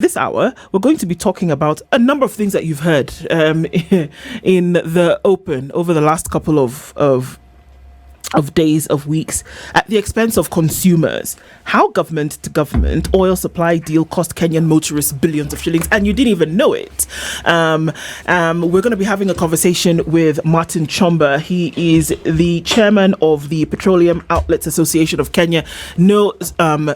this hour, we're going to be talking about a number of things that you've heard in the open over the last couple of days, of weeks, at the expense of consumers. How government to government oil supply deal cost Kenyan motorists billions of shillings, and you didn't even know it. We're going to be having a conversation with Martin Chomba. He is the chairman of the Petroleum Outlets Association of Kenya. No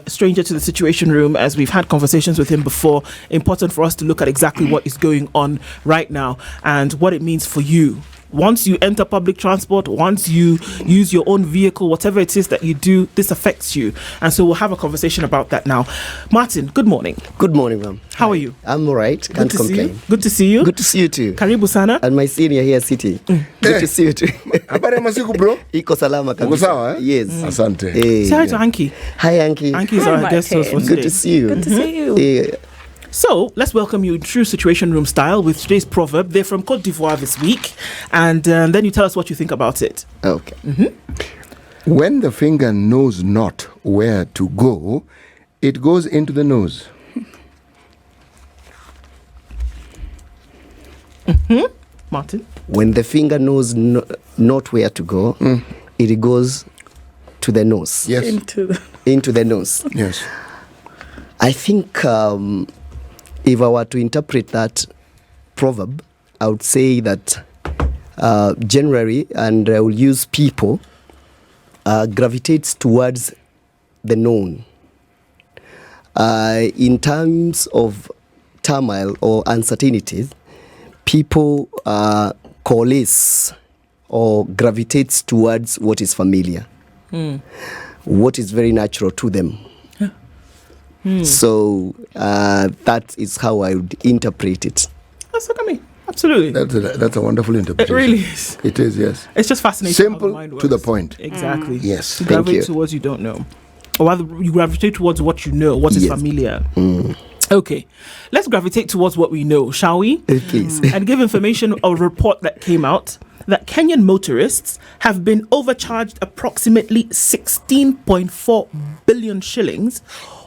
stranger to the Situation Room, as we've had conversations with him before. Important for us to look at exactly what is going on right now and what it means for you. Once you enter public transport, once you use your own vehicle, whatever it is that you do, this affects you. And so we'll have a conversation about that now. Martin, good morning. Good morning, ma'am. How are you? I'm all right. Can't complain. Good to see you. Good to see you too. Karibu sana. And my senior here sitting. Good to see you too. Habari masiku bro? Iko salama kabisa. Uko sawa, eh? Yes. Asante. Say hi to Anki. Hi, Anki. Anki is our guest host for today. Good to see you. Good to see you. So let's welcome you in true Situation Room style with today's proverb. They're from Cote d'Ivoire this week, and then you tell us what you think about it. Okay. When the finger knows not where to go, it goes into the nose. Martin? When the finger knows not where to go, it goes to the nose. Yes. Into the nose. Yes. I think if I were to interpret that proverb, I would say that generally, and I will use people, gravitates towards the known. In terms of turmoil or uncertainties, people coalesce or gravitates towards what is familiar, what is very natural to them. So that is how I would interpret it. That's what I mean. Absolutely. That's a wonderful interpretation. It really is. It is, yes. It's just fascinating. Simple, how the mind to the works. point. Exactly. Yes. You Thank gravitate you. towards you don't know. Or rather, you gravitate towards what you know, what is Yes. familiar. Okay. Let's gravitate towards what we know, shall we? Please. And give information of a report that came out that Kenyan motorists have been overcharged approximately 16.4 billion shillings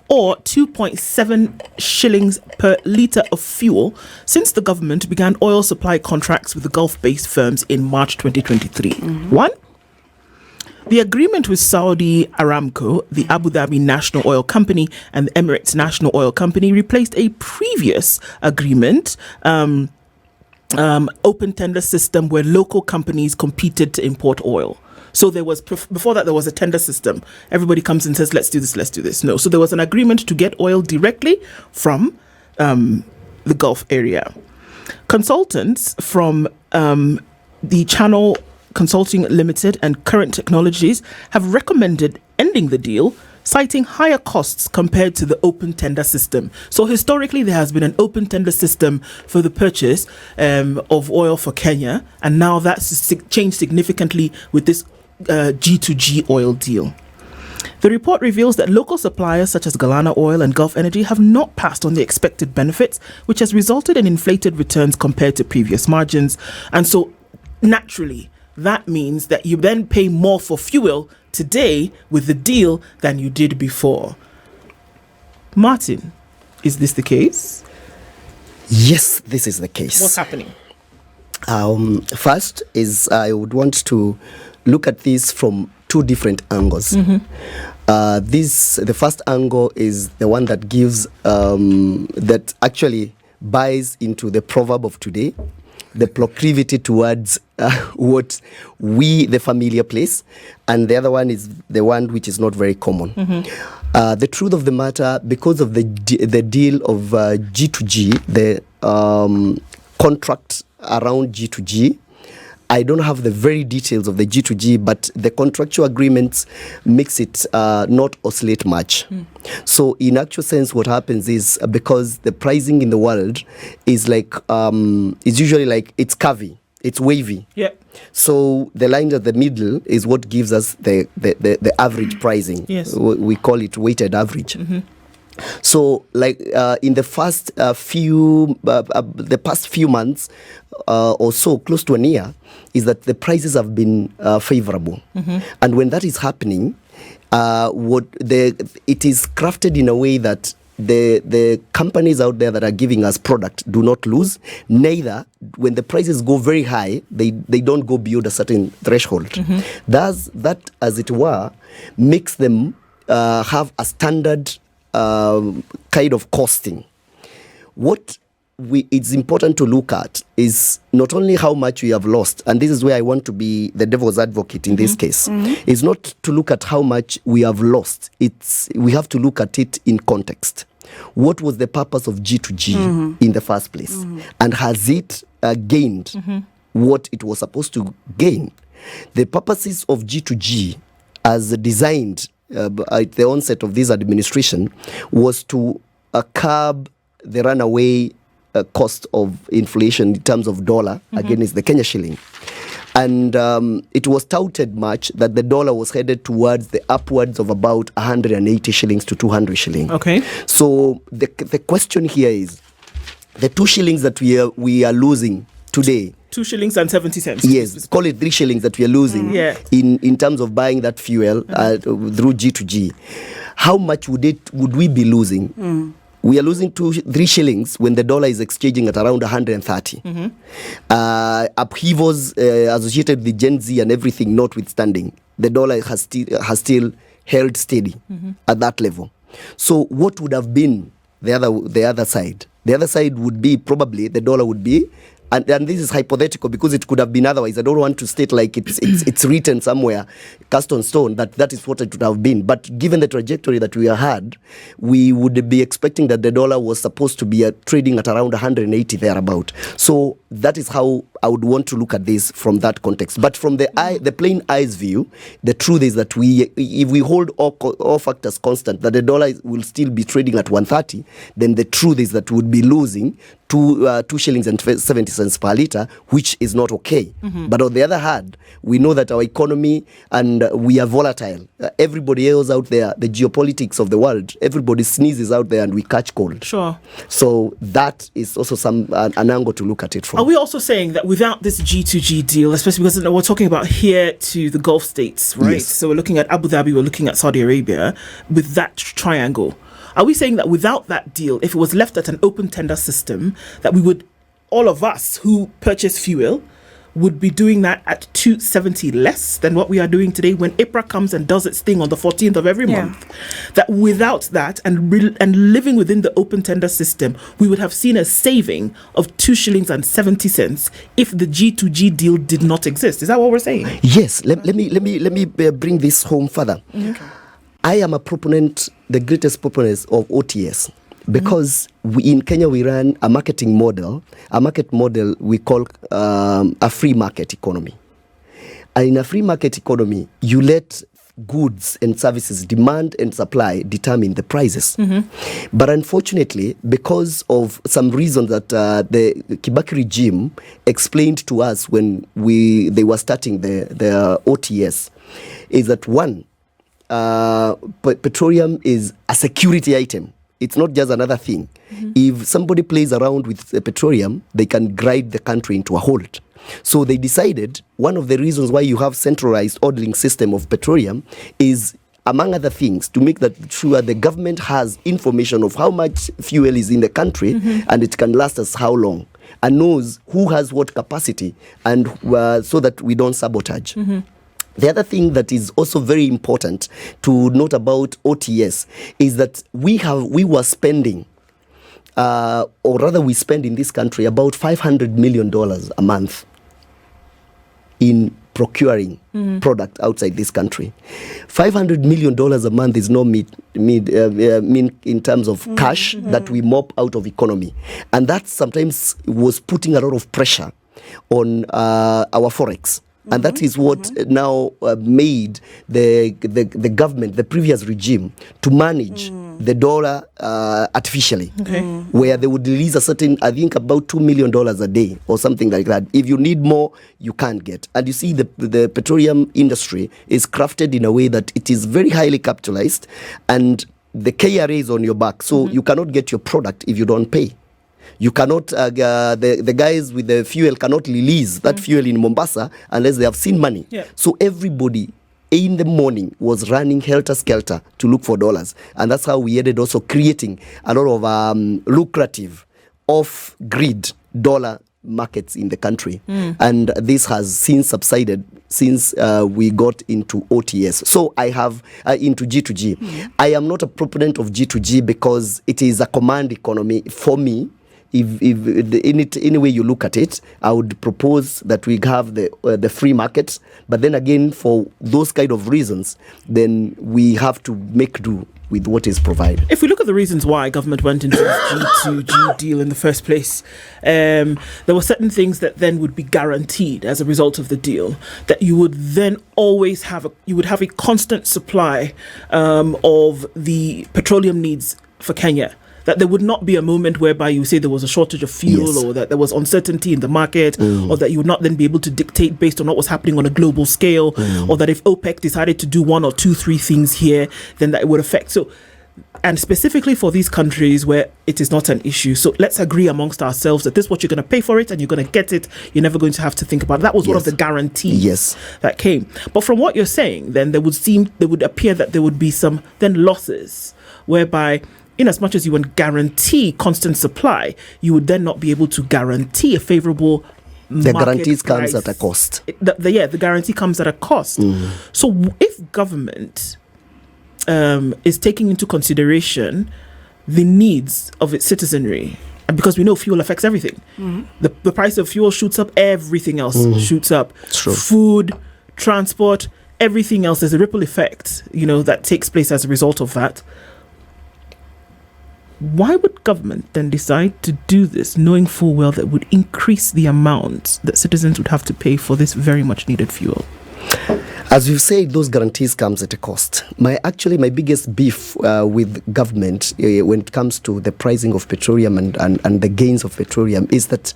or 2.7 shillings per litre of fuel since the government began oil supply contracts with the Gulf-based firms in March 2023. One, the agreement with Saudi Aramco, the Abu Dhabi National Oil Company, and the Emirates National Oil Company replaced a previous agreement, open tender system where local companies competed to import oil. So there was, before that, there was a tender system. Everybody comes and says, let's do this. No. So there was an agreement to get oil directly from the Gulf area. Consultants from the Channel Consulting Limited and Current Technologies have recommended ending the deal, citing higher costs compared to the open tender system. So historically, there has been an open tender system for the purchase of oil for Kenya, and now that's changed significantly with this G2G oil deal. The report reveals that local suppliers such as Galana Oil and Gulf Energy have not passed on the expected benefits, which has resulted in inflated returns compared to previous margins. And so, naturally, that means that you then pay more for fuel today with the deal than you did before. Martin, is this the case? Yes, this is the case. What's happening? First is I would want to look at this from two different angles. The first angle is the one that gives that actually buys into the proverb of today, the proclivity towards what we, the familiar place, and the other one is the one which is not very common. The truth of the matter, because of the deal of G2G, the contract around G2G, I don't have the very details of the G2G, but the contractual agreements makes it not oscillate much. So in actual sense, what happens is because the pricing in the world is like, it's usually like it's curvy, it's wavy. Yeah. So the line at the middle is what gives us the average pricing. Yes. We call it weighted average. So, like in the first the past few months or so, close to a year, is that the prices have been favorable, and when that is happening, it is crafted in a way that the companies out there that are giving us product do not lose. Neither, when the prices go very high, they don't go beyond a certain threshold. Thus, that, as it were, makes them have a standard kind of costing. What it's important to look at is not only how much we have lost, and this is where I want to be the devil's advocate in this case, is not to look at how much we have lost. We have to look at it in context. What was the purpose of G2G in the first place? And has it gained what it was supposed to gain? The purposes of G2G, as designed at the onset of this administration, was to curb the runaway cost of inflation in terms of dollar against the Kenya shilling. And it was touted much that the dollar was headed towards the upwards of about 180 shillings to 200 shillings. Okay. So the question here is, the 2 shillings that we are losing today, 2 shillings and 70 cents. Yes, call it 3 shillings that we are losing in terms of buying that fuel through G2G. How much would we be losing? We are losing 3 shillings when the dollar is exchanging at around 130. Upheavals associated with Gen Z and everything notwithstanding, the dollar has still held steady at that level. So what would have been the other side? The other side would be probably the dollar would be, and this is hypothetical because it could have been otherwise. I don't want to state like it's written somewhere, cast on stone, that is what it would have been. But given the trajectory that we had, we would be expecting that the dollar was supposed to be trading at around 180 thereabout. So that is how I would want to look at this from that context. But from the plain eyes view, the truth is that if we hold all factors constant, that the dollar will still be trading at 130, then the truth is that we would be losing 2 shillings and 70 cents per litre, which is not okay. But on the other hand, we know that our economy and we are volatile. Everybody else out there, the geopolitics of the world, everybody sneezes out there and we catch cold. Sure. So that is also an angle to look at it from. Are we also saying that without this G2G deal, especially because we're talking about here to the Gulf states, right? Yes. So we're looking at Abu Dhabi, we're looking at Saudi Arabia, with that triangle. Are we saying that without that deal, if it was left at an open tender system, that we would, all of us who purchase fuel, would be doing that at 270 less than what we are doing today when APRA comes and does its thing on the 14th of every month? That without that and living within the open tender system, we would have seen a saving of 2 shillings and 70 cents if the G2G deal did not exist. Is that what we're saying? Yes. Let me bring this home further. Okay. I am a proponent, the greatest proponent of OTS. Because in Kenya we run a market model we call a free market economy. And in a free market economy, you let goods and services, demand and supply, determine the prices. But unfortunately, because of some reasons that the Kibaki regime explained to us when they were starting the OTS, is that one, petroleum is a security item. It's not just another thing. If somebody plays around with petroleum, they can grind the country into a halt. So they decided one of the reasons why you have centralized ordering system of petroleum is, among other things, to make that sure the government has information of how much fuel is in the country and it can last us how long, and knows who has what capacity, and so that we don't sabotage. The other thing that is also very important to note about OTS is that we were spending, or rather we spend in this country about $500 million a month in procuring product outside this country. $500 million a month is no mean in terms of cash that we mop out of economy. And that sometimes was putting a lot of pressure on our forex. And that is what now made the government, the previous regime, to manage the dollar artificially, where they would release a certain, I think about $2 million a day or something like that. If you need more, you can't get. And you see the petroleum industry is crafted in a way that it is very highly capitalized, and the KRA is on your back. So you cannot get your product if you don't pay. You cannot, the guys with the fuel cannot release that fuel in Mombasa unless they have seen money. So everybody in the morning was running helter-skelter to look for dollars. And that's how we ended also creating a lot of lucrative off-grid dollar markets in the country. And this has since subsided since we got into OTS. So I have into G2G. I am not a proponent of G2G because it is a command economy for me. If in it, any way you look at it, I would propose that we have the free market. But then again, for those kind of reasons, then we have to make do with what is provided. If we look at the reasons why government went into this G2G deal in the first place, there were certain things that then would be guaranteed as a result of the deal, that you would then always have a constant supply of the petroleum needs for Kenya. That there would not be a moment whereby you say there was a shortage of fuel, or that there was uncertainty in the market, or that you would not then be able to dictate based on what was happening on a global scale, or that if OPEC decided to do 1 or 2, 3 things here, then that it would affect. So, and specifically for these countries where it is not an issue. So let's agree amongst ourselves that this is what you're going to pay for it and you're going to get it. You're never going to have to think about it. That was one of the guarantees that came. But from what you're saying, then there would appear that there would be some then losses whereby, in as much as you would guarantee constant supply, you would then not be able to guarantee a favorable the market guarantees price. Comes at a cost. The guarantee comes at a cost. So if government is taking into consideration the needs of its citizenry, and because we know fuel affects everything, the price of fuel shoots up, everything else shoots up. True. Food, transport, everything else, there's a ripple effect, that takes place as a result of that. Why would government then decide to do this, knowing full well that would increase the amount that citizens would have to pay for this very much needed fuel? As we've said, those guarantees comes at a cost. My biggest beef with government when it comes to the pricing of petroleum and the gains of petroleum is that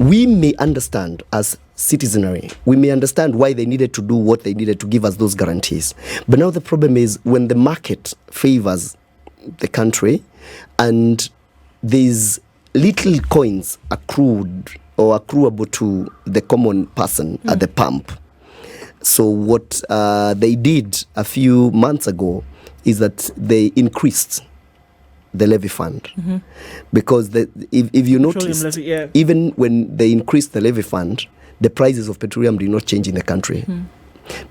we may understand as citizenry, we may understand why they needed to do what they needed to give us those guarantees. But now the problem is when the market favors the country and these little coins accrued or accruable to the common person at the pump. So what they did a few months ago is that they increased the levy fund, because if you notice, even when they increased the levy fund, the prices of petroleum did not change in the country.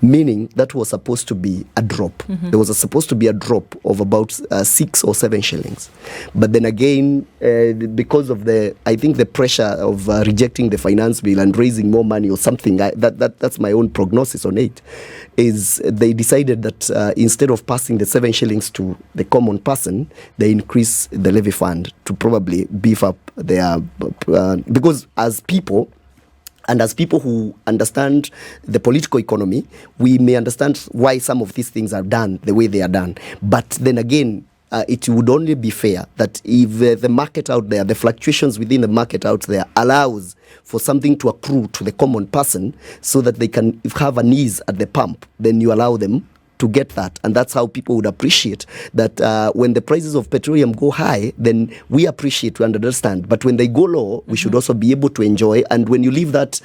Meaning that was supposed to be a drop. There was supposed to be a drop of about 6 or 7 shillings. But then again, because of the pressure of rejecting the finance bill and raising more money or something, that's my own prognosis on it, is they decided that instead of passing the 7 shillings to the common person, they increase the levy fund to probably beef up their... because as people... And as people who understand the political economy, we may understand why some of these things are done the way they are done. But then again, it would only be fair that if the market out there, the fluctuations within the market out there allows for something to accrue to the common person so that they can have an ease at the pump, then you allow them to get that. And that's how people would appreciate that when the prices of petroleum go high, then we appreciate and understand. But when they go low, we should also be able to enjoy. And when you leave that,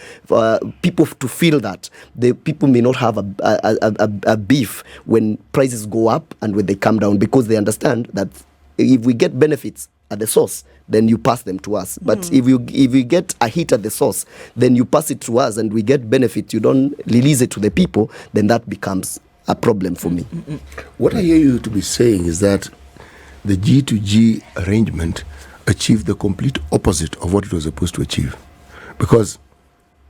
people to feel that, the people may not have a beef when prices go up and when they come down, because they understand that if we get benefits at the source, then you pass them to us. But if you get a hit at the source, then you pass it to us and we get benefit, you don't release it to the people, then that becomes a problem for me. What I hear you to be saying is that the G2G arrangement achieved the complete opposite of what it was supposed to achieve. Because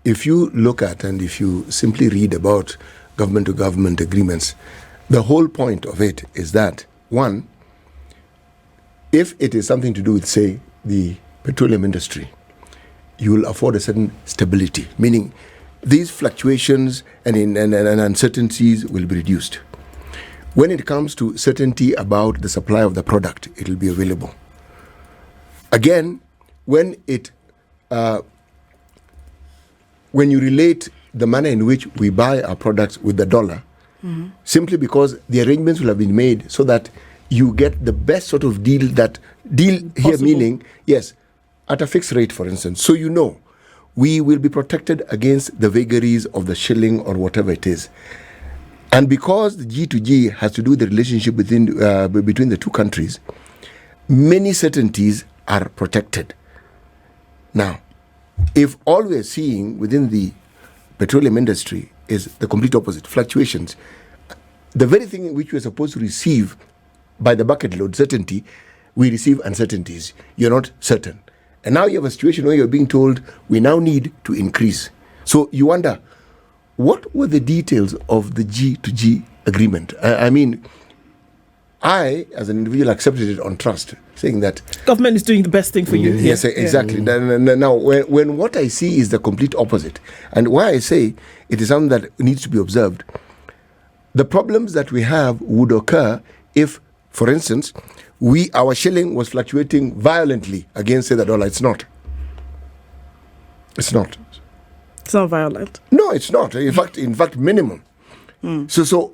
if you look at and if you simply read about government-to-government agreements, the whole point of it is that, one, if it is something to do with, say, the petroleum industry, you will afford a certain stability, meaning these fluctuations and uncertainties will be reduced. When it comes to certainty about the supply of the product, it will be available. Again, when you relate the manner in which we buy our products with the dollar, simply because the arrangements will have been made so that you get the best sort of deal here, meaning, yes, at a fixed rate, for instance. So we will be protected against the vagaries of the shilling or whatever it is. And because the G2G has to do with the relationship between the two countries, many certainties are protected. Now, if all we are seeing within the petroleum industry is the complete opposite, fluctuations, the very thing in which we are supposed to receive by the bucket load certainty, we receive uncertainties. You're not certain. And now you have a situation where you're being told we now need to increase. So you wonder, what were the details of the G2G agreement? I mean, I, as an individual, accepted it on trust, saying that government is doing the best thing for you. Yes, exactly. Now, when what I see is the complete opposite, and why I say it is something that needs to be observed, the problems that we have would occur if, for instance, our shilling was fluctuating violently against, say, the dollar. It's not. It's not. It's not violent. No, it's not. In fact, minimum. So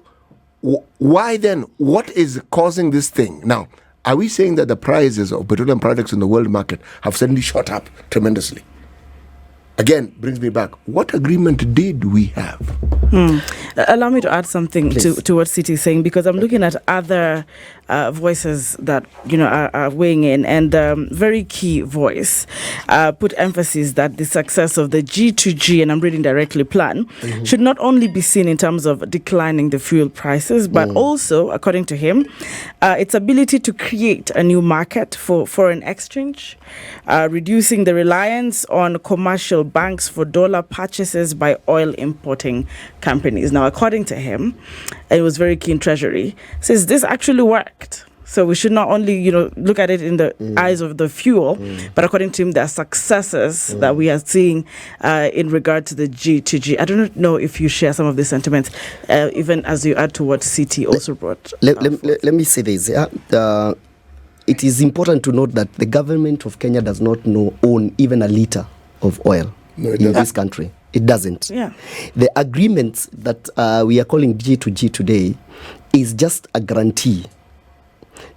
why then? What is causing this thing? Now, are we saying that the prices of petroleum products in the world market have suddenly shot up tremendously? Again, brings me back. What agreement did we have? Allow me to add something to what City is saying, because I'm looking at other voices that are weighing in, and very key voice put emphasis that the success of the G2G, and I'm reading directly, plan should not only be seen in terms of declining the fuel prices, but also, according to him, its ability to create a new market for foreign exchange, reducing the reliance on commercial banks for dollar purchases by oil importing companies. Now, according to him, it was very keen treasury, says this actually worked. So we should not only, look at it in the eyes of the fuel, but according to him, there are successes that we are seeing in regard to the G2G. I don't know if you share some of the sentiments, even as you add to what CT also brought. Let me say this. It is important to note that the government of Kenya does not own even a liter of oil in this country. It doesn't. Yeah. The agreements that we are calling G2G today is just a guarantee.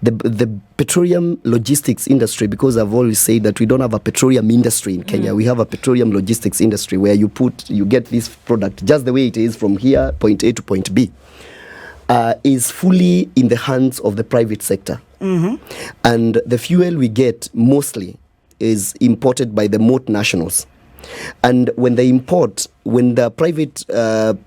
The petroleum logistics industry, because I've always said that we don't have a petroleum industry in Kenya, we have a petroleum logistics industry where you get this product just the way it is from here, point A to point B, is fully in the hands of the private sector. And the fuel we get mostly is imported by the multinationals. And when they import, when the private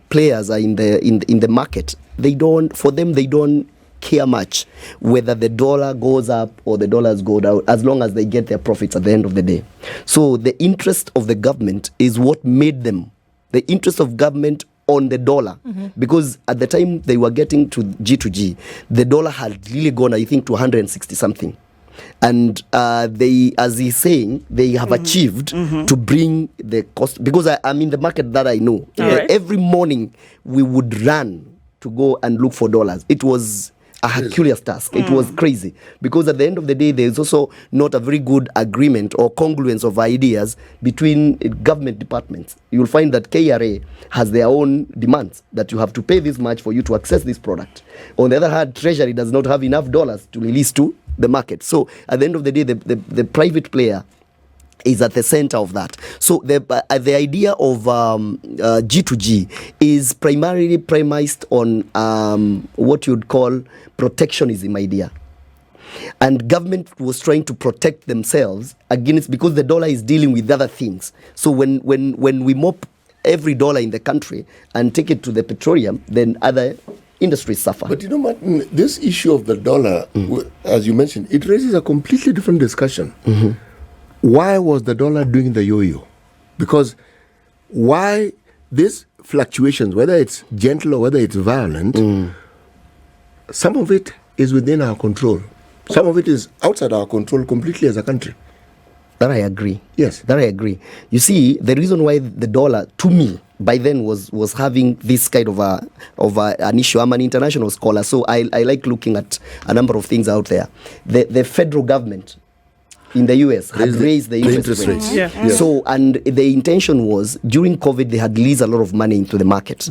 players are in the market, they don't care much whether the dollar goes up or the dollars go down, as long as they get their profits at the end of the day. So the interest of the government is what made them the interest of government on the dollar, because at the time they were getting to G2G, the dollar had really gone, I think, to 160 something. And they, as he's saying, they have achieved to bring the cost, because I'm in the market that I know. Every morning we would run to go and look for dollars. It was a Herculean task. It was crazy, because at the end of the day, there's also not a very good agreement or congruence of ideas between government departments. You'll find that KRA has their own demands, that you have to pay this much for you to access this product. On the other hand, Treasury does not have enough dollars to release to the market. So at the end of the day, the private player is at the center of that. So the idea of G2G is primarily premised on what you'd call protectionism idea. And government was trying to protect themselves against, because the dollar is dealing with other things. So when we mop every dollar in the country and take it to the petroleum, then other industries suffer. But Martin, this issue of the dollar, as you mentioned, it raises a completely different discussion. Why was the dollar doing the yo-yo? Because why these fluctuations, whether it's gentle or whether it's violent, some of it is within our control. Some of it is outside our control completely as a country. That I agree. Yes. That I agree. You see, the reason why the dollar, to me, by then was having this kind of an issue. I'm an international scholar, so I like looking at a number of things out there. The federal government in the US had raised the interest rates. rates. So, and the intention was during COVID they had released a lot of money into the market,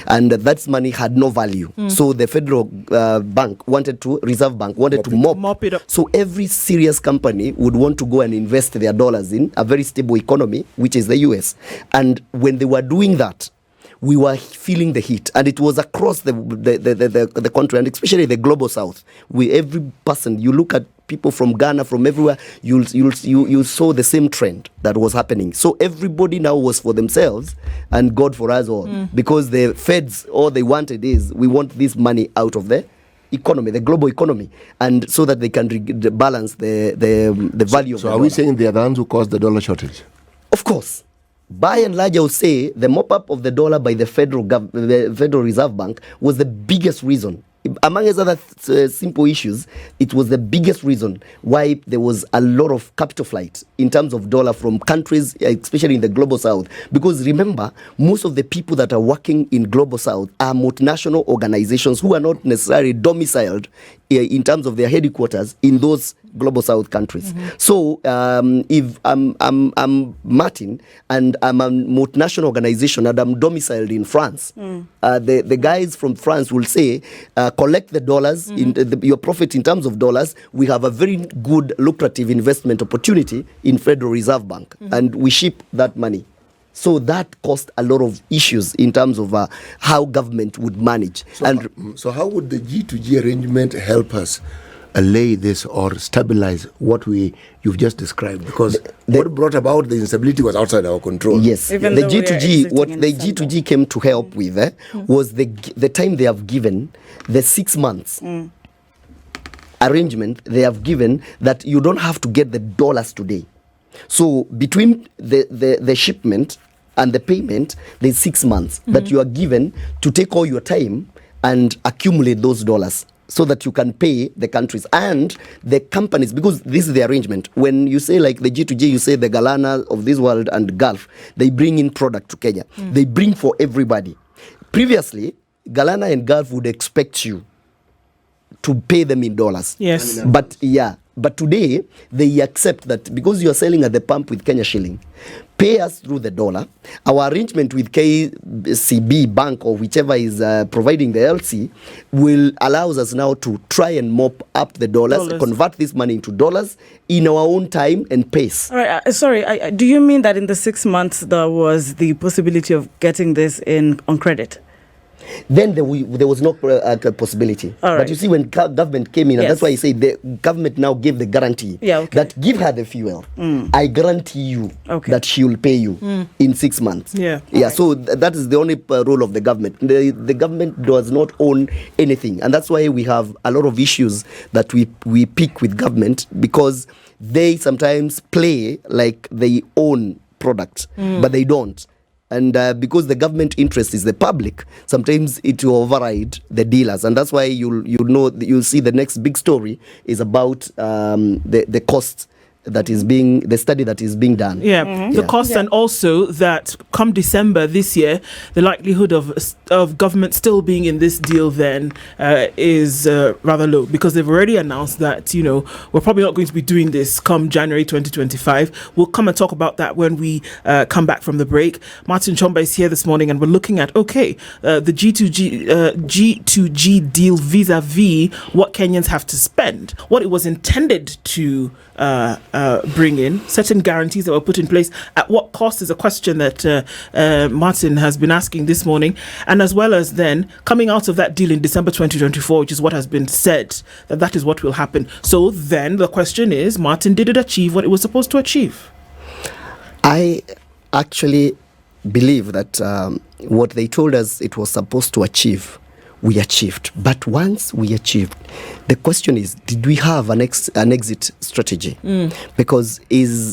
and that money had no value. So the federal Reserve Bank wanted to mop it up. So every serious company would want to go and invest their dollars in a very stable economy, which is the US. And when they were doing that, we were feeling the heat, and it was across the country, and especially the global south. Every person, you look at people from Ghana, from everywhere, you saw the same trend that was happening. So everybody now was for themselves and God for us all, because the feds, all they wanted is, we want this money out of the economy, the global economy, and so that they can balance the value of the dollar. So are we saying they are the ones who caused the dollar shortage? Of course. By and large, I would say the mop-up of the dollar by the Federal Reserve Bank was the biggest reason. Among other simple issues, it was the biggest reason why there was a lot of capital flight in terms of dollar from countries, especially in the global south. Because remember, most of the people that are working in global south are multinational organizations who are not necessarily domiciled in terms of their headquarters in those global south countries. So if I'm Martin and I'm a multinational organization and I'm domiciled in France, the guys from France will say, collect the dollars, your profit in terms of dollars. We have a very good lucrative investment opportunity in Federal Reserve Bank, and we ship that money. So that caused a lot of issues in terms of how government would manage. So how would the G2G arrangement help us allay this or stabilize what you've just described? Because what brought about the instability was outside our control. Yes, the G2G, what the G2G came to help with was the time they have given, the 6 months arrangement they have given, that you don't have to get the dollars today. So between the shipment and the payment, there's 6 months that you are given to take all your time and accumulate those dollars, so that you can pay the countries and the companies, because this is the arrangement. When you say like the G2G, you say the Galana of this world and Gulf, they bring in product to Kenya. They bring for everybody. Previously, Galana and Gulf would expect you to pay them in dollars. Yes. But today, they accept that because you are selling at the pump with Kenya shilling, pay us through the dollar. Our arrangement with KCB Bank or whichever is providing the LC will allows us now to try and mop up the dollars. Convert this money into dollars in our own time and pace. All right. Sorry, do you mean that in the 6 months there was the possibility of getting this on credit? Then there was no possibility. But you see, when government came in, and that's why I say the government now gave the guarantee that give her the fuel. I guarantee you that she will pay you in 6 months. So that is the only role of the government. The government does not own anything, and that's why we have a lot of issues that we pick with government, because they sometimes play like they own products, but they don't. And because the government interest is the public, sometimes it will override the dealers, and that's why you'll see the next big story is about the cost that is the study that is being done. The cost, and also that come December this year, the likelihood of government still being in this deal then is rather low, because they've already announced that, we're probably not going to be doing this come January 2025. We'll come and talk about that when we come back from the break. Martin Chomba is here this morning, and we're looking at, the G2G deal vis-a-vis what Kenyans have to spend, what it was intended to bring in, certain guarantees that were put in place. At what cost is a question that Martin has been asking this morning, and as well as then coming out of that deal in December 2024, which is what has been said, that is what will happen. So then the question is, Martin, did it achieve what it was supposed to achieve? I actually believe that what they told us it was supposed to achieve, we achieved. But once we achieved, the question is, did we have an exit strategy? Because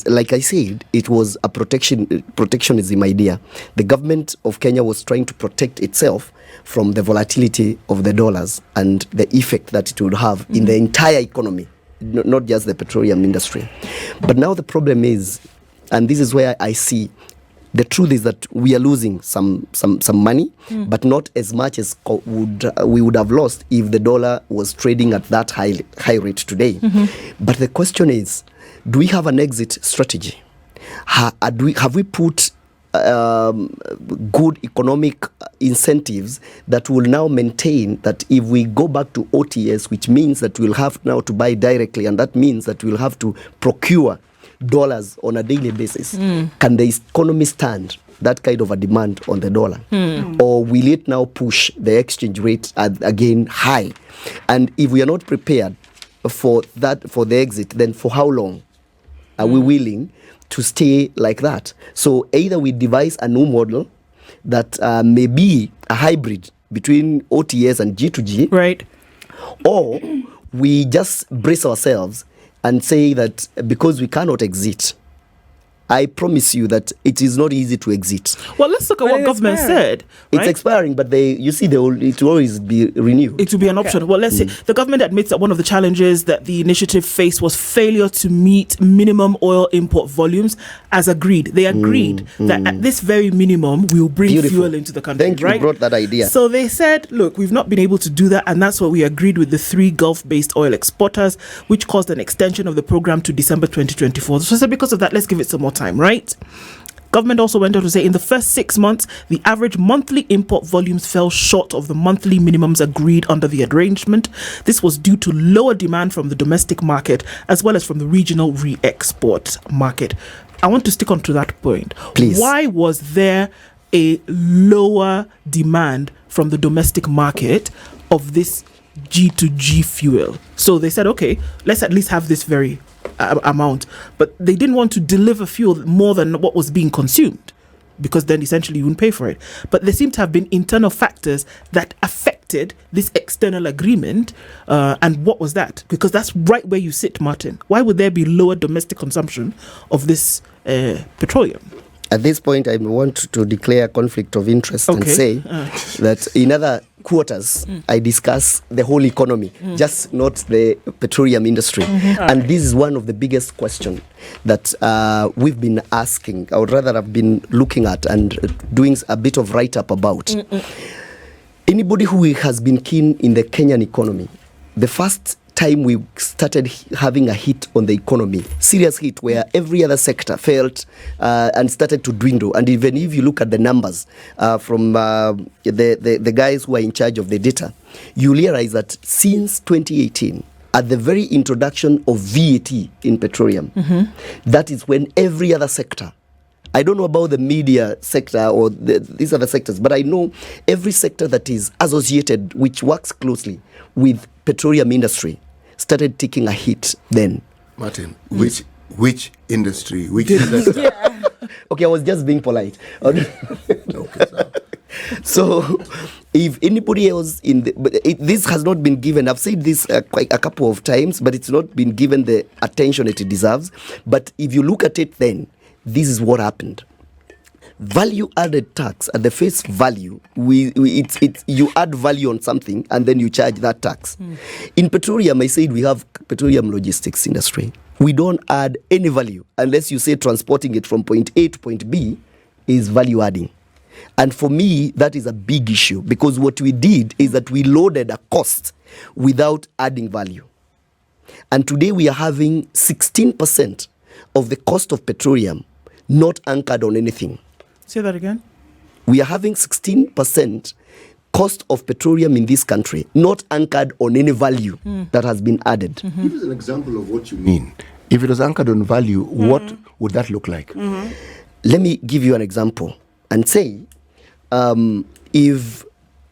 like I said, it was a protectionism idea. The government of Kenya was trying to protect itself from the volatility of the dollars and the effect that it would have in the entire economy, not just the petroleum industry. But now the problem is, and this is where I see the truth is that we are losing some money, but not as much as we would have lost if the dollar was trading at that high rate today. But the question is, do we have an exit strategy? Have we put good economic incentives that will now maintain that if we go back to OTS, which means that we'll have now to buy directly, and that means that we'll have to procure dollars on a daily basis. Can the economy stand that kind of a demand on the dollar? Or will it now push the exchange rate again high? And if we are not prepared for that, for the exit, then for how long are we willing to stay like that? So either we devise a new model that may be a hybrid between OTS and G2G, Right. or we just brace ourselves and say that because we cannot exit, I promise you that it is not easy to exit. Well, let's look at what government said. It's right? expiring, but it will always be renewed. It will be an option. Well, let's say the government admits that one of the challenges that the initiative faced was failure to meet minimum oil import volumes as agreed. They agreed that at this very minimum, we will bring fuel into the country. Thank you, right? you brought that idea. So they said, look, we've not been able to do that, and that's what we agreed with the 3 Gulf-based oil exporters, which caused an extension of the program to December 2024. So because of that, let's give it some more time, right? Government also went on to say in the first 6 months, the average monthly import volumes fell short of the monthly minimums agreed under the arrangement. This was due to lower demand from the domestic market as well as from the regional re-export market. I want to stick on to that point. Please. Why was there a lower demand from the domestic market of this G2G fuel? So they said, okay, let's at least have this very amount, but they didn't want to deliver fuel more than what was being consumed, because then essentially you wouldn't pay for it. But there seem to have been internal factors that affected this external agreement, and what was that? Because that's right where you sit, Martin. Why would there be lower domestic consumption of this petroleum? At this point, I want to declare conflict of interest and say that in other quarters, I discuss the whole economy, just not the petroleum industry. And this is one of the biggest questions that we've been asking, or rather I've been looking at and doing a bit of write-up about. Anybody who has been keen in the Kenyan economy, the first time we started having a hit on the economy, serious hit, where every other sector felt and started to dwindle. And even if you look at the numbers from the guys who are in charge of the data, you realize that since 2018, at the very introduction of VAT in petroleum, that is when every other sector, I don't know about the media sector or these other sectors, but I know every sector that is associated, which works closely with petroleum industry, started taking a hit then. Martin, which industry? Which industry? Okay, I was just being polite. Okay, so if anybody else this has not been given, I've said this quite a couple of times, but it's not been given the attention it deserves. But if you look at it then, this is what happened. Value added tax at the face value, you add value on something and then you charge that tax. In petroleum, I said we have petroleum logistics industry. We don't add any value unless you say transporting it from point A to point B is value adding. And for me, that is a big issue, because what we did is that we loaded a cost without adding value. And today we are having 16% of the cost of petroleum not anchored on anything. Say that again. We are having 16% cost of petroleum in this country not anchored on any value that has been added. Give us an example of what you mean. If it was anchored on value, what would that look like? Let me give you an example and say, if,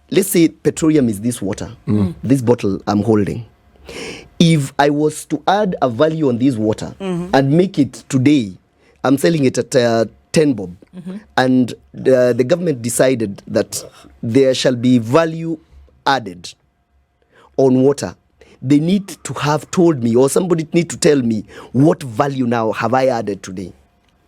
let's say petroleum is this water, this bottle I'm holding. If I was to add a value on this water and make it today, I'm selling it at 10 bob, and the government decided that there shall be value added on water, they need to have told me, or somebody need to tell me, what value now have I added today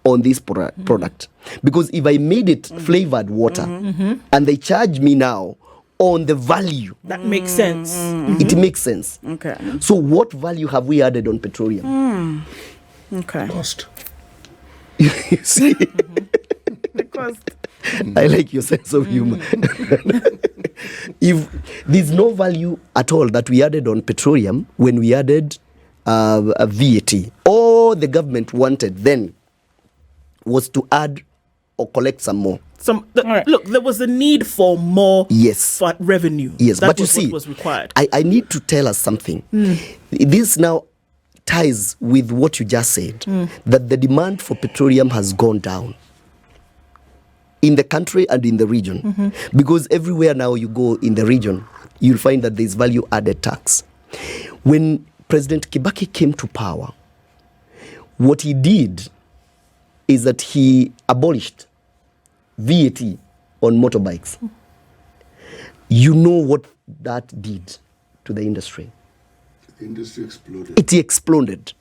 on this product? Because if I made it flavored water and they charge me now on the value, that makes sense. It makes sense. Okay. So what value have we added on petroleum? Okay. Cost. You see? The cost. I like your sense of humor. If there's no value at all that we added on petroleum when we added a VAT. All the government wanted then was to add or collect some more. Right. Look, there was a need for more revenue. Yes, that but you was see, what was required. I need to tell us something. This now ties with what you just said, that the demand for petroleum has gone down in the country and in the region. Because everywhere now you go in the region, you'll find that there's value added tax. When President Kibaki came to power, what he did is that he abolished VAT on motorbikes. You know what that did to the industry? The industry exploded. It exploded.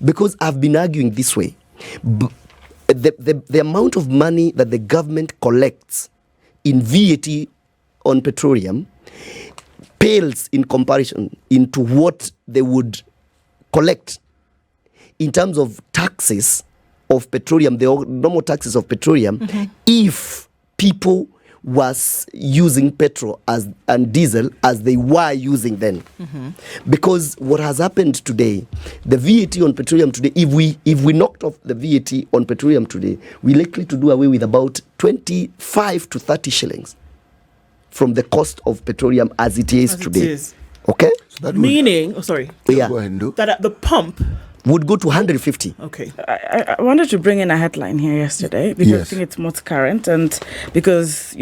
Because I've been arguing this way. The amount of money that the government collects in VAT on petroleum pales in comparison into what they would collect in terms of taxes of petroleum, the normal taxes of petroleum, if people was using petrol and diesel as they were using then. Because what has happened today, the VAT on petroleum today, if we knocked off the VAT on petroleum today, we're likely to do away with about 25 to 30 shillings from the cost of petroleum as it is today. Okay? So that Meaning, go ahead and do. that at the pump would go to 150. Okay. I wanted to bring in a headline here yesterday because I think it's most current, and because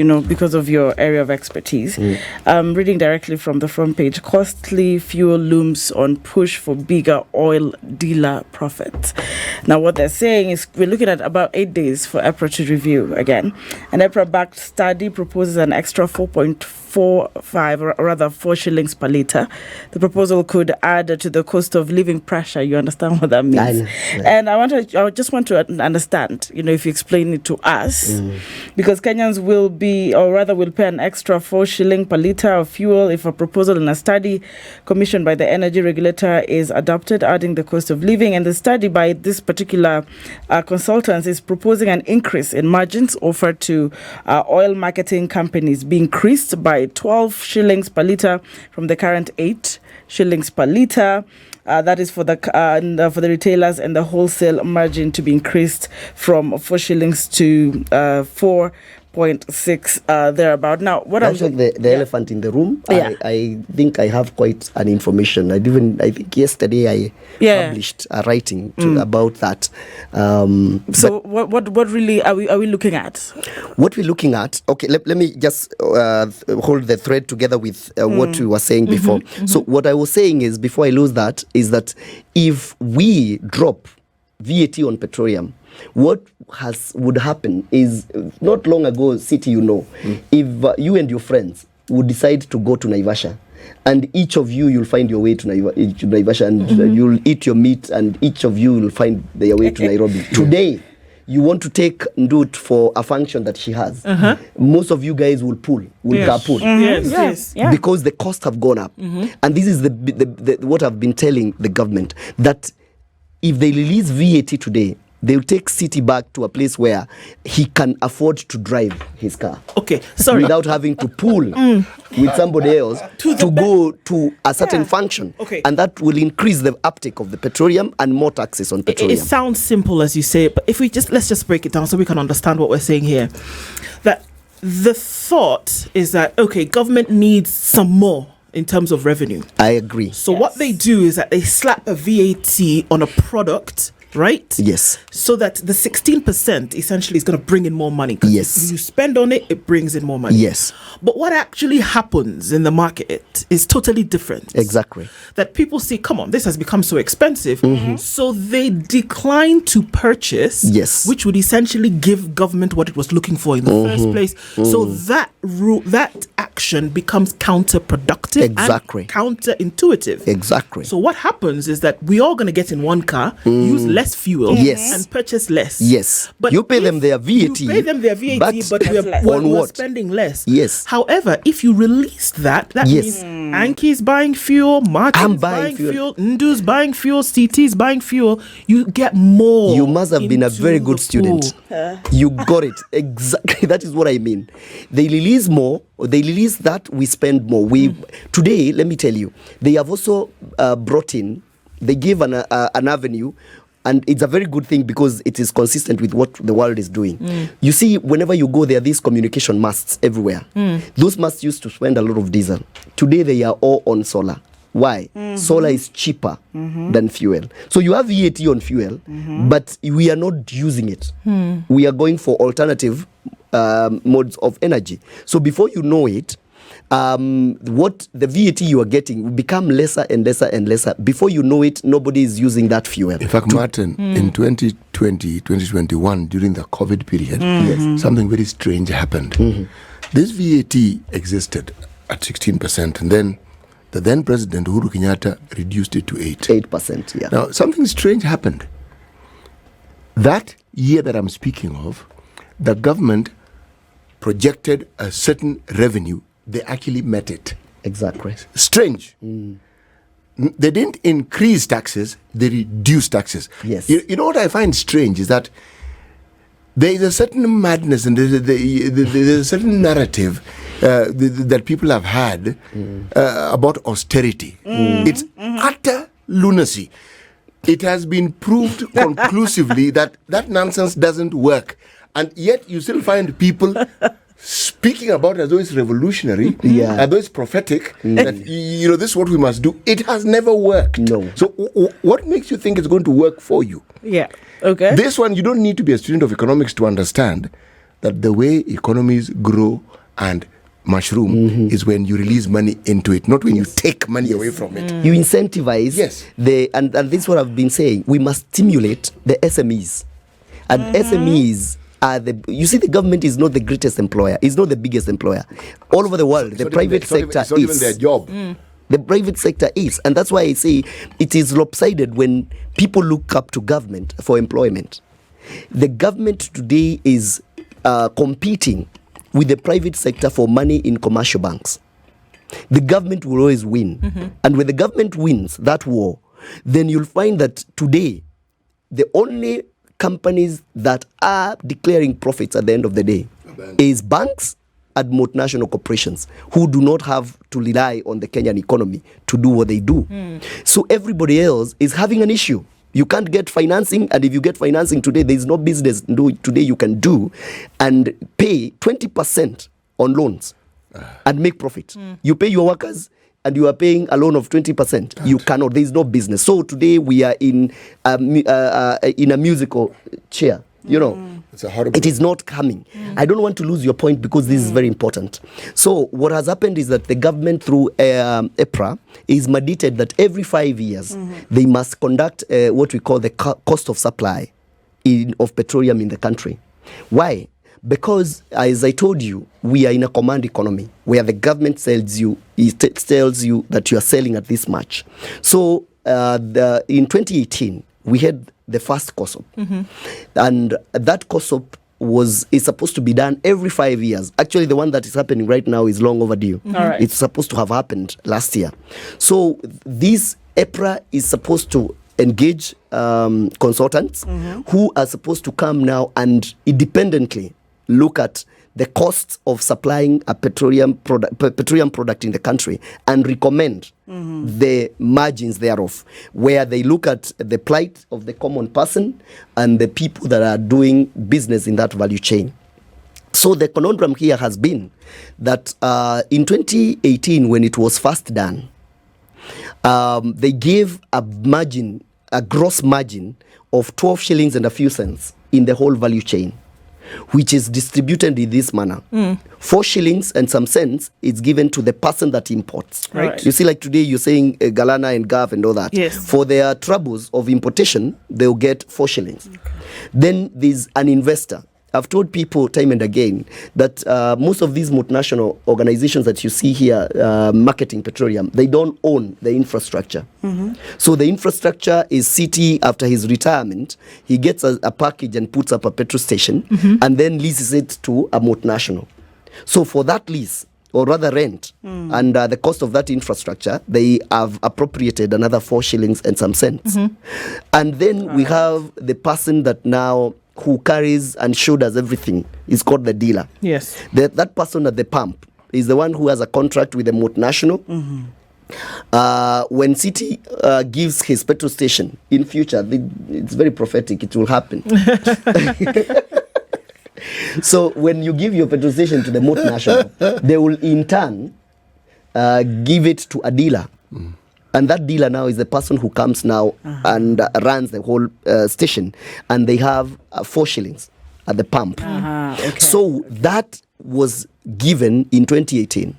of your area of expertise. Reading directly from the front page: costly fuel looms on push for bigger oil dealer profits. Now, what they're saying is we're looking at about 8 days for EPRA to review again. An EPRA-backed study proposes an extra 4.45, or rather 4 shillings per litre. The proposal could add to the cost of living pressure. You understand what that means? I know. And I just want to understand, if you explain it to us, because Kenyans will pay an extra 4 shilling per litre of fuel if a proposal in a study commissioned by the energy regulator is adopted, adding the cost of living. And the study by this particular consultants is proposing an increase in margins offered to oil marketing companies be increased by 12 shillings per litre from the current 8 shillings per litre. That is for the retailers, and the wholesale margin to be increased from 4 shillings to 4.6 thereabout. Now, what That's like the elephant in the room. I think I have quite an information. I think yesterday I published a writing about that. So what really are we looking at? What we're looking at, okay, let me just hold the thread together with what we were saying before. So what I was saying is, before I lose that, is that if we drop VAT on petroleum, what would happen is, not long ago, City, if you and your friends would decide to go to Naivasha, and each of you'll find your way to Naivasha, and you'll eat your meat, and each of you will find their way to Nairobi. Today, you want to take Ndut for a function that she has. Most of you guys will carpool. Yes. Because the costs have gone up. And this is the what I've been telling the government, that if they release VAT today, they'll take City back to a place where he can afford to drive his car. Okay, sorry. Without having to pull with somebody else to go to a certain function. Okay. And that will increase the uptake of the petroleum and more taxes on petroleum. It sounds simple as you say it, but if let's just break it down so we can understand what we're saying here. That the thought is that, okay, government needs some more in terms of revenue. I agree. So what they do is that they slap a VAT on a product, right? Yes. So that the 16% essentially is going to bring in more money. Yes. If you spend on it, it brings in more money. Yes. But what actually happens in the market is totally different. Exactly. That people say, come on, this has become so expensive. So they decline to purchase, which would essentially give government what it was looking for in the first place. So that action becomes counterproductive and counterintuitive. Exactly. So what happens is that we all going to get in one car, use less fuel, and purchase less. Yes. But you pay them their VAT. You pay them their VAT, but we're spending less. Yes. However, if you release that means Anki's buying fuel, Martin's buying fuel, Ndu's buying fuel, CT's buying fuel. You get more. You must have been a very good student. You got it. Exactly. That is what I mean. They release more. They release that, we spend more. Today, let me tell you, they have also brought in They give an avenue. And it's a very good thing because it is consistent with what the world is doing. You see, whenever you go, there are these communication masts everywhere. Those masts used to spend a lot of diesel. Today, they are all on solar. Why? Solar is cheaper than fuel. So you have VAT on fuel, but we are not using it. We are going for alternative modes of energy. So before you know it, what the VAT you are getting will become lesser and lesser and lesser. Before you know it, nobody is using that fuel. In fact, Martin, in 2020, 2021, during the COVID period, something very strange happened. This VAT existed at 16%, and then the then President Uhuru Kenyatta reduced it to 8%, yeah. Now, something strange happened. That year that I'm speaking of, the government projected a certain revenue. They actually met it. Exactly. Strange. They didn't increase taxes, they reduced taxes. Yes. You know what I find strange is that there is a certain madness and there's a certain narrative that people have had about austerity. It's utter lunacy. It has been proved conclusively that nonsense doesn't work. And yet you still find people speaking about it as though it's revolutionary, as though it's prophetic, that, this is what we must do. It has never worked. No. So what makes you think it's going to work for you? Yeah. Okay. This one, you don't need to be a student of economics to understand that the way economies grow and mushroom is when you release money into it, not when you take money away from it. You incentivize and this is what I've been saying. We must stimulate the SMEs. And SMEs are you see, the government is not the greatest employer. It's not the biggest employer. All over the world, the private sector is. It's not even their job. The private sector is. And that's why I say it is lopsided when people look up to government for employment. The government today is competing with the private sector for money in commercial banks. The government will always win. And when the government wins that war, then you'll find that today, the only companies that are declaring profits at the end of the day is banks and multinational corporations who do not have to rely on the Kenyan economy to do what they do. So everybody else is having an issue. You can't get financing, and if you get financing today, there is no business today you can do and pay 20% on loans and make profit. You pay your workers and you are paying a loan of 20%. You cannot. There is no business. So today we are in a musical chair. It's a horrible. It is not coming. I don't want to lose your point because this is very important. So what has happened is that the government through EPRA is mandated that every 5 years they must conduct what we call the cost of supply of petroleum in the country. Why? Because, as I told you, we are in a command economy where the government tells you that you are selling at this much. So in 2018, we had the first COSOP. And that COSOP is supposed to be done every 5 years. Actually, the one that is happening right now is long overdue. All right. It's supposed to have happened last year. So this EPRA is supposed to engage consultants who are supposed to come now and independently look at the costs of supplying a petroleum product in the country and recommend the margins thereof, where they look at the plight of the common person and the people that are doing business in that value chain. So the conundrum here has been that in 2018, when it was first done, they gave a gross margin of 12 shillings and a few cents in the whole value chain, which is distributed in this manner. 4 shillings and some cents is given to the person that imports. Right. You see, like today you're saying Galana and Gav and all that. Yes. For their troubles of importation, they'll get 4 shillings. Then there's an investor. I've told people time and again that most of these multinational organizations that you see here marketing petroleum, they don't own the infrastructure. So the infrastructure is City. After his retirement, he gets a package and puts up a petrol station and then leases it to a multinational. So for that lease, or rather rent, and the cost of that infrastructure, they have appropriated another 4 shillings and some cents. And then we have the person that now who carries and shoulders everything is called the dealer. Yes. That person at the pump is the one who has a contract with the multinational when City gives his petrol station in future, it's very prophetic, it will happen. So when you give your petrol station to the multinational, they will in turn give it to a dealer. And that dealer now is the person who comes now and runs the whole station. And they have 4 shillings at the pump. Okay. So that was given in 2018.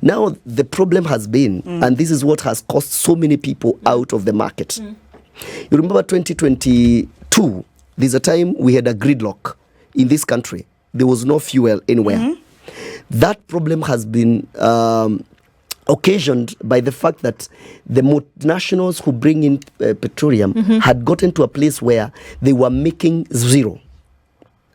Now the problem has been, and this is what has cost so many people out of the market. You remember 2022, there's a time we had a gridlock in this country. There was no fuel anywhere. That problem has been occasioned by the fact that the multinationals who bring in petroleum had gotten to a place where they were making zero.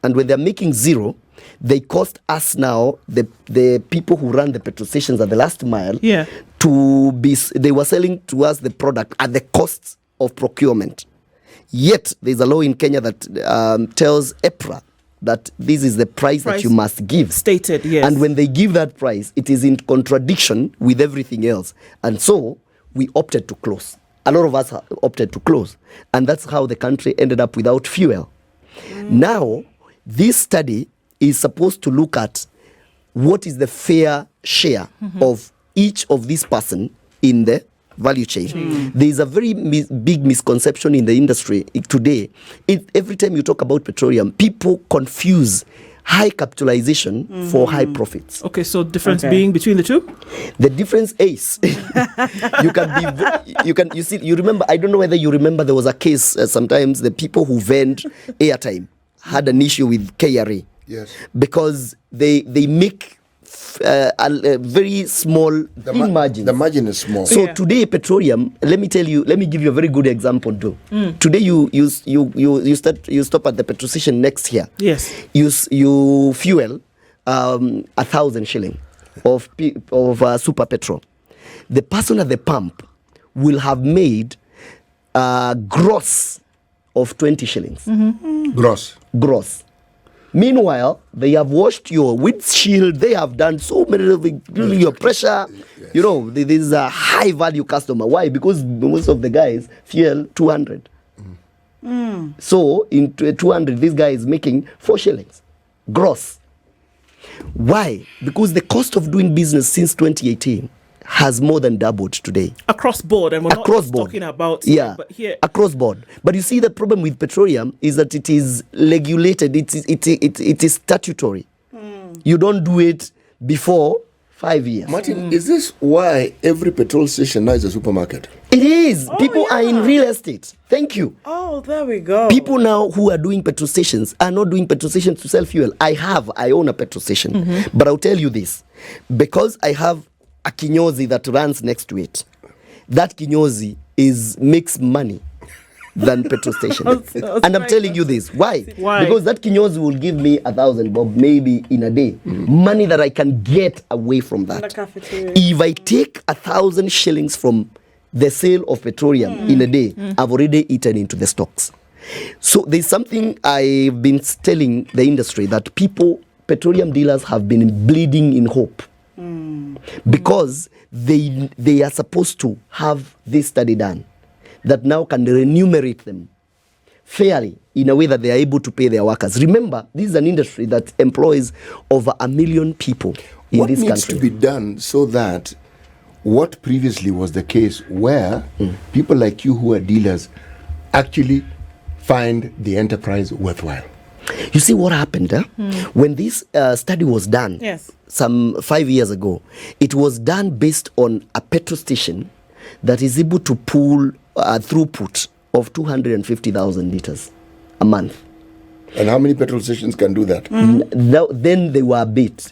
And when they're making zero, they cost us now, the people who run the petrol stations at the last mile, they were selling to us the product at the cost of procurement. Yet, there's a law in Kenya that tells EPRA that this is the price that you must give. Stated, yes. And when they give that price, it is in contradiction with everything else. And so, we opted to close. A lot of us opted to close. And that's how the country ended up without fuel. Now, this study is supposed to look at what is the fair share of each of these person in the value chain. There is a very big misconception in the industry today. Every time you talk about petroleum, people confuse high capitalization for high profits. Okay, so difference being between the two? The difference is you remember, I don't know whether you remember, there was a case sometimes the people who vend airtime had an issue with KRA. Yes. Because they make a very small margin. The margin is small. So today, petroleum. Let me give you a very good example too. Today, you stop at the petrol station next here. Yes. You fuel 1,000 shilling of super petrol. The person at the pump will have made gross of 20 shillings. Gross. Meanwhile, they have washed your windshield. They have done so many things, your pressure. Yes. You know, this is a high value customer. Why? Because most of the guys fuel 200. So in 200, this guy is making 4 shillings gross. Why? Because the cost of doing business since 2018 has more than doubled today. Across board, and we're not just talking about... but here... across board. But you see, the problem with petroleum is that it is regulated, it is statutory. You don't do it before 5 years. Martin, is this why every petrol station now is a supermarket? It is. People are in real estate. Thank you. Oh, there we go. People now who are doing petrol stations are not doing petrol stations to sell fuel. I own a petrol station. But I'll tell you this. Because I have a kinyozi that runs next to it. That kinyozi makes money than petrol station. And I'm telling you this. Why? Because that kinyozi will give me 1,000 bob maybe in a day. Money that I can get away from that. If I take 1,000 shillings from the sale of petroleum in a day, I've already eaten into the stocks. So there's something I've been telling the industry that petroleum dealers have been bleeding in hope. Because they are supposed to have this study done that now can remunerate them fairly in a way that they are able to pay their workers. Remember, this is an industry that employs over 1 million people in this country. What needs to be done so that what previously was the case where people like you who are dealers actually find the enterprise worthwhile? You see what happened when this study was done some 5 years ago. It was done based on a petrol station that is able to pull a throughput of 250,000 liters a month. And how many petrol stations can do that? Then they were a bit.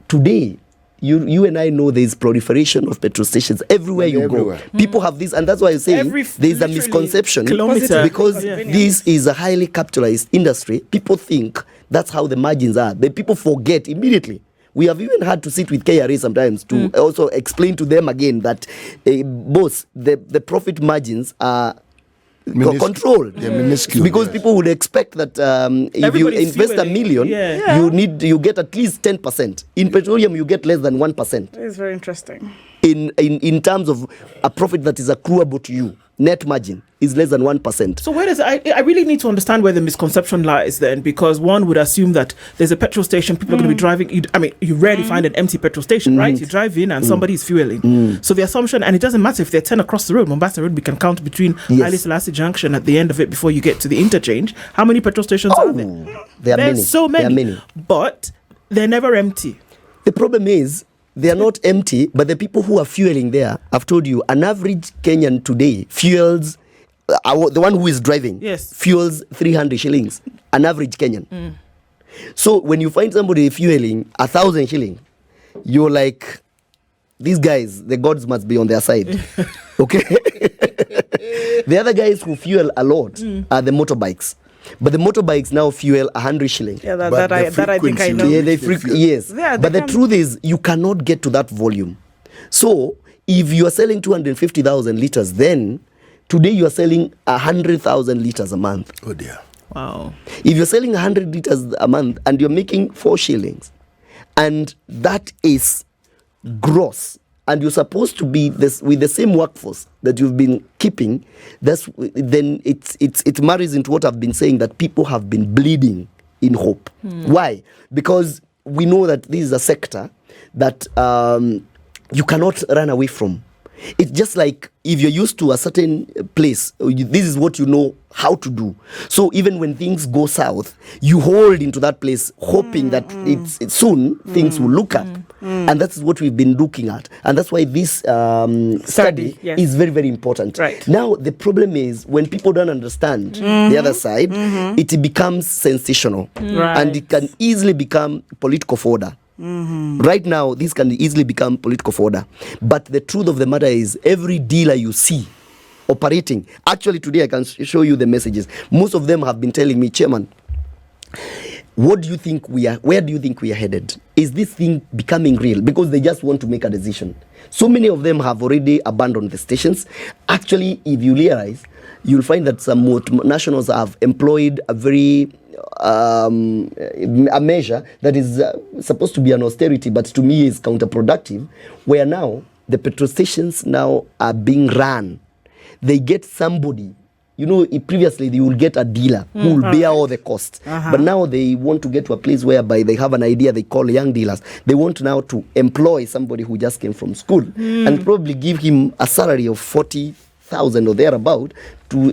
Today, you and I know there is proliferation of petrol stations everywhere you go. People have this, and that's why I'm saying there is a misconception because this is a highly capitalized industry. People think that's how the margins are. Then people forget immediately. We have even had to sit with KRA sometimes to also explain to them again that both the profit margins are controlled. They're minuscule. Because people would expect that if you invest $1 million, you get at least 10%. In petroleum, you get less than 1%. It's very interesting. in terms of a profit that is accruable to you. Net margin is less than 1%. So where does I really need to understand where the misconception lies then, because one would assume that there's a petrol station, people are going to be driving. You rarely find an empty petrol station, right? You drive in and somebody's fueling. So the assumption, and it doesn't matter if they're 10 across the road, Mombasa Road, we can count between Haile Selassie Junction at the end of it before you get to the interchange. How many petrol stations are there? There's so many. There are many. But they're never empty. The problem is, they are not empty, but the people who are fueling there, I've told you, an average Kenyan today fuels, the one who is driving, fuels 300 shillings, an average Kenyan. So when you find somebody fueling 1,000 shillings, you're like, these guys, the gods must be on their side. Okay? The other guys who fuel a lot are the motorbikes. But the motorbikes now fuel 100 shillings. Yeah, that I think I know. Yeah, yes. Yeah, but the truth is, you cannot get to that volume. So, if you are selling 250,000 liters, then today you are selling 100,000 liters a month. Oh dear. Wow. If you're selling 100 liters a month and you're making 4 shillings, and that is gross, and you're supposed to be this with the same workforce that you've been keeping, then it marries into what I've been saying, that people have been bleeding in hope. Why? Because we know that this is a sector that you cannot run away from. It's just like if you're used to a certain place, this is what you know how to do. So even when things go south, you hold into that place, hoping that it's soon things will look up. And that's what we've been looking at. And that's why this study is very, very important. Right. Now, the problem is when people don't understand the other side, it becomes sensational. And it can easily become political fodder. Right now, this can easily become political fodder. But the truth of the matter is, every dealer you see operating, actually today I can show you the messages. Most of them have been telling me, Chairman, what do you think where do you think we are headed? Is this thing becoming real? Because they just want to make a decision. So many of them have already abandoned the stations. Actually, if you realize, you'll find that some multinationals have employed a very a measure that is supposed to be an austerity, but to me is counterproductive, where now the petrol stations now are being run. They get somebody, previously they will get a dealer who will bear all the costs. But now they want to get to a place whereby they have an idea they call young dealers. They want now to employ somebody who just came from school and probably give him a salary of 40,000 or thereabout.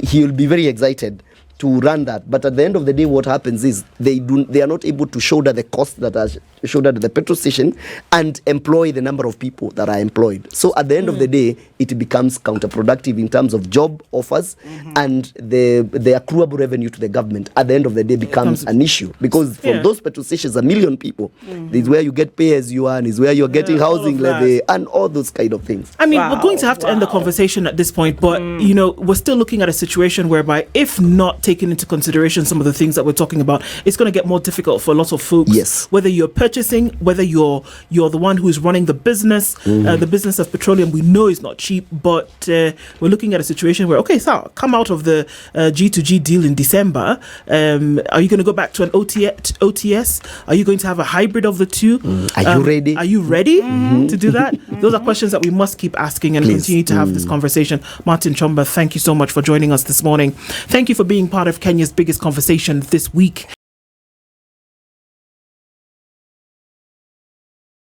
He will be very excited to run that. But at the end of the day, what happens is they are not able to shoulder the costs that are shouldered at the petrol station and employ the number of people that are employed. So at the end of the day, it becomes counterproductive in terms of job offers, and the accruable revenue to the government at the end of the day becomes an issue, because from those petrol stations, 1 million people, this is where you get pay as you earn, is where you're getting housing levy and all those kind of things. I mean, we're going to have to end the conversation at this point, but we're still looking at a situation whereby, if not taking into consideration some of the things that we're talking about, it's going to get more difficult for a lot of folks. Yes. Whether you're purchasing, whether you're the one who is running the business, the business of petroleum, we know is not cheap, but we're looking at a situation where, okay, so come out of the G2G deal in December. Are you going to go back to an OTS? Are you going to have a hybrid of the two? Are you ready? Are you ready to do that? Those are questions that we must keep asking and continue to have this conversation. Martin Chomba, thank you so much for joining us this morning. Thank you for being part of Kenya's biggest conversation this week.